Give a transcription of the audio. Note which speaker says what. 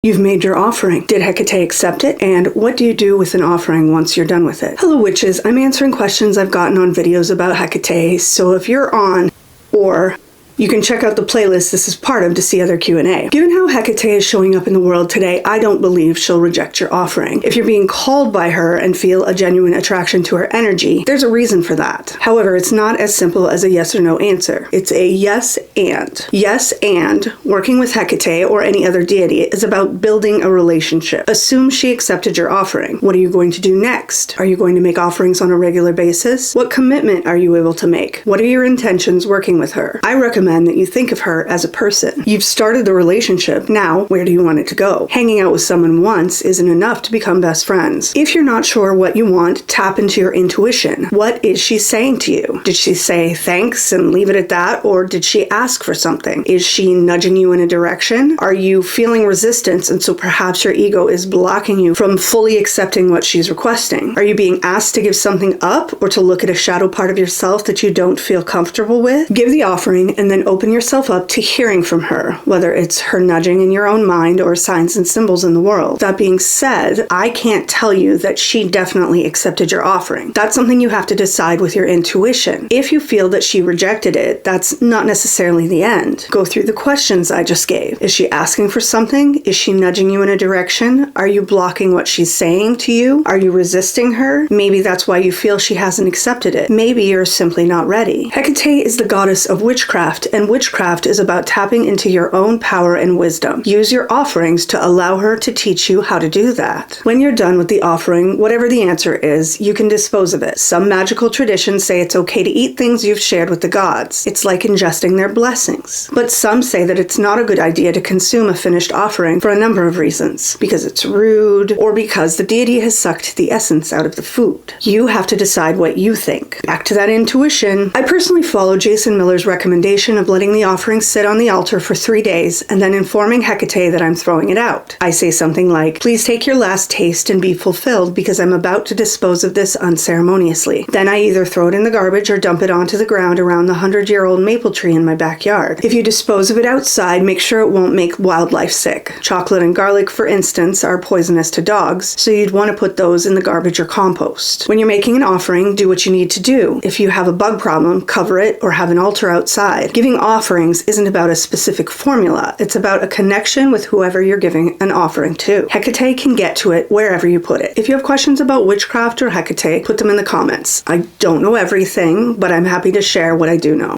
Speaker 1: You've made your offering. Did Hekate accept it? And what do you do with an offering once you're done with it? Hello witches, I'm answering questions I've gotten on videos about Hekate, so if you're on, or you can check out the playlist this is part of to see other Q&A. Given how Hekate is showing up in the world today, I don't believe she'll reject your offering. If you're being called by her and feel a genuine attraction to her energy, there's a reason for that. However, it's not as simple as a yes or no answer. It's a yes and. Yes and working with Hekate or any other deity is about building a relationship. Assume she accepted your offering. What are you going to do next? Are you going to make offerings on a regular basis? What commitment are you able to make? What are your intentions working with her? I recommend that you think of her as a person. You've started the relationship. Now, where do you want it to go? Hanging out with someone once isn't enough to become best friends. If you're not sure what you want, tap into your intuition. What is she saying to you? Did she say thanks and leave it at that, or did she ask for something? Is she nudging you in a direction? Are you feeling resistance, and so perhaps your ego is blocking you from fully accepting what she's requesting? Are you being asked to give something up, or to look at a shadow part of yourself that you don't feel comfortable with? Give the offering and then open yourself up to hearing from her, whether it's her nudging in your own mind or signs and symbols in the world. That being said, I can't tell you that she definitely accepted your offering. That's something you have to decide with your intuition. If you feel that she rejected it, that's not necessarily the end. Go through the questions I just gave. Is she asking for something? Is she nudging you in a direction? Are you blocking what she's saying to you? Are you resisting her? Maybe that's why you feel she hasn't accepted it. Maybe you're simply not ready. Hekate is the goddess of witchcraft, and witchcraft is about tapping into your own power and wisdom. Use your offerings to allow her to teach you how to do that. When you're done with the offering, whatever the answer is, you can dispose of it. Some magical traditions say it's okay to eat things you've shared with the gods. It's like ingesting their blessings. But some say that it's not a good idea to consume a finished offering for a number of reasons. Because it's rude, or because the deity has sucked the essence out of the food. You have to decide what you think. Back to that intuition. I personally follow Jason Miller's recommendation of letting the offering sit on the altar for 3 days and then informing Hekate that I'm throwing it out. I say something like, please take your last taste and be fulfilled because I'm about to dispose of this unceremoniously. Then I either throw it in the garbage or dump it onto the ground around the 100-year-old maple tree in my backyard. If you dispose of it outside, make sure it won't make wildlife sick. Chocolate and garlic, for instance, are poisonous to dogs, so you'd want to put those in the garbage or compost. When you're making an offering, do what you need to do. If you have a bug problem, cover it or have an altar outside. Giving offerings isn't about a specific formula. It's about a connection with whoever you're giving an offering to. Hekate can get to it wherever you put it. If you have questions about witchcraft or Hekate, put them in the comments. I don't know everything, but I'm happy to share what I do know.